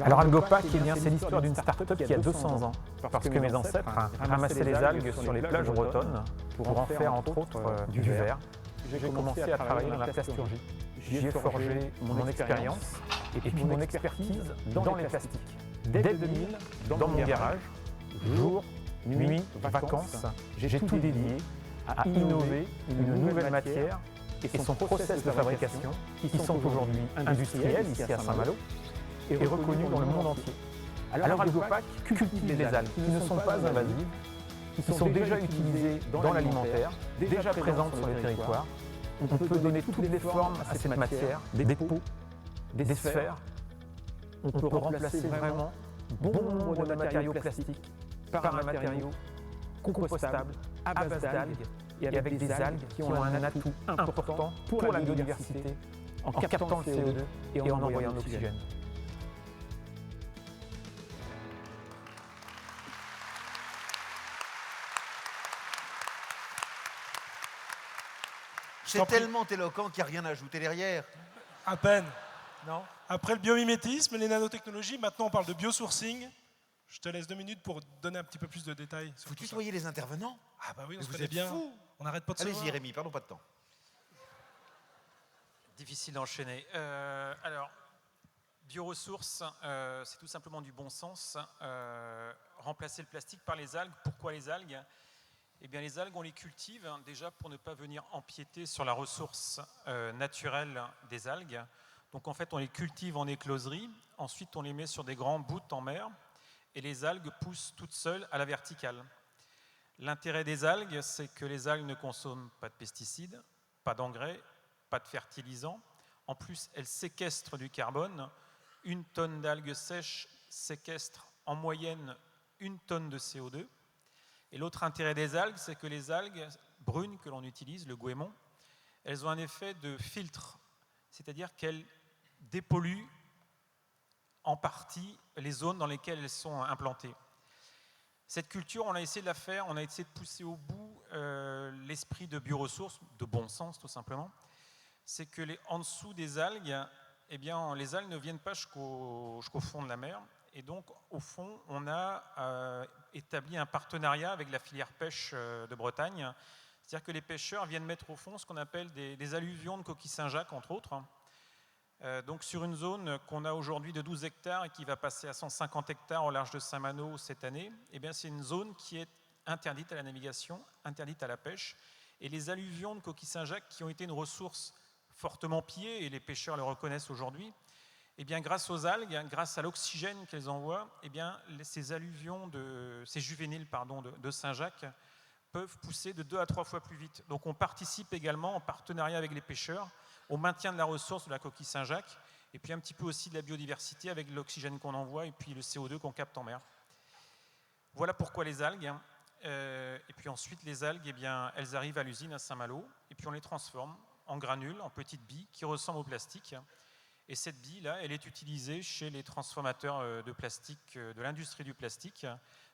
Alors Algopac, c'est l'histoire d'une start-up qui a 200 ans, parce que mes ancêtres ramassaient les algues sur les plages bretonnes pour en faire entre autres du verre. J'ai commencé à travailler dans la plasturgie. J'y ai forgé mon expérience et puis mon expertise dans les plastiques. Dès 2000, dans mon garage, jour, nuit, vacances, j'ai tout dédié à innover une nouvelle matière et son process de fabrication qui sont aujourd'hui industriels ici à Saint-Malo et reconnus dans le monde entier. Alors Algopac cultive les algues qui ne sont pas invasives, qui sont déjà utilisées dans l'alimentaire, déjà présentes sur les territoires. On peut donner toutes les formes à cette matière, des pots, des sphères. On peut remplacer vraiment bon nombre de matériaux plastiques par un matériau compostable à base d'algues et avec des algues qui ont un atout important pour la biodiversité en captant le CO2 et en envoyant l'oxygène. C'est tellement éloquent qu'il n'y a rien à ajouter derrière. À peine. Non. Après le biomimétisme, les nanotechnologies, maintenant on parle de biosourcing. Je te laisse 2 minutes pour donner un petit peu plus de détails. Vous tutoyez les intervenants? Ah bah oui, on se vous connaît êtes bien. fou. On n'arrête pas de se voir. Allez-y Rémi, perdons pas de temps. Difficile d'enchaîner. Alors, bioressources, c'est tout simplement du bon sens. Remplacer le plastique par les algues. Pourquoi les algues? Eh bien, les algues, on les cultive déjà pour ne pas venir empiéter sur la ressource naturelle des algues. Donc, en fait, on les cultive en écloserie. Ensuite, on les met sur des grands bouts en mer. Et les algues poussent toutes seules à la verticale. L'intérêt des algues, c'est que les algues ne consomment pas de pesticides, pas d'engrais, pas de fertilisants. En plus, elles séquestrent du carbone. 1 tonne d'algues sèches séquestre en moyenne 1 tonne de CO2. Et l'autre intérêt des algues, c'est que les algues brunes que l'on utilise, le goémon, elles ont un effet de filtre, c'est-à-dire qu'elles dépolluent en partie les zones dans lesquelles elles sont implantées. Cette culture, on a essayé de la faire, on a essayé de pousser au bout l'esprit de bioressources, de bon sens tout simplement. C'est que en dessous des algues, eh bien, les algues ne viennent pas jusqu'au fond de la mer. Et donc, au fond, on a établi un partenariat avec la filière pêche de Bretagne. C'est-à-dire que les pêcheurs viennent mettre au fond ce qu'on appelle des alluvions de coquilles Saint-Jacques, entre autres. Donc, sur une zone qu'on a aujourd'hui de 12 hectares et qui va passer à 150 hectares au large de Saint-Malo cette année, eh bien, c'est une zone qui est interdite à la navigation, interdite à la pêche. Et les alluvions de coquilles Saint-Jacques, qui ont été une ressource fortement pillée, et les pêcheurs le reconnaissent aujourd'hui, eh bien, grâce aux algues, grâce à l'oxygène qu'elles envoient, eh bien, ces alluvions, ces juvéniles de Saint-Jacques peuvent pousser de 2 à 3 fois plus vite. Donc on participe également en partenariat avec les pêcheurs au maintien de la ressource de la coquille Saint-Jacques et puis un petit peu aussi de la biodiversité avec l'oxygène qu'on envoie et puis le CO2 qu'on capte en mer. Voilà pourquoi les algues. Et puis ensuite, les algues, eh bien, elles arrivent à l'usine à Saint-Malo et puis on les transforme en granules, en petites billes qui ressemblent au plastique. Et cette bille-là, elle est utilisée chez les transformateurs de plastique, de l'industrie du plastique,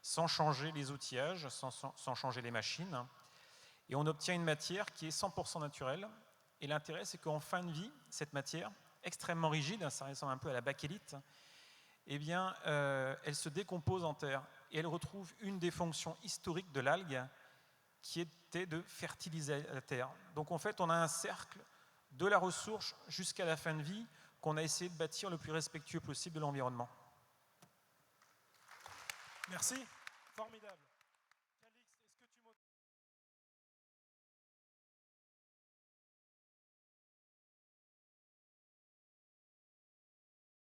sans changer les outillages, sans changer les machines. Et on obtient une matière qui est 100% naturelle. Et l'intérêt, c'est qu'en fin de vie, cette matière, extrêmement rigide, ça ressemble un peu à la bakélite, eh bien, elle se décompose en terre. Et elle retrouve une des fonctions historiques de l'algue, qui était de fertiliser la terre. Donc en fait, on a un cercle de la ressource jusqu'à la fin de vie, qu'on a essayé de bâtir le plus respectueux possible de l'environnement. Merci, formidable.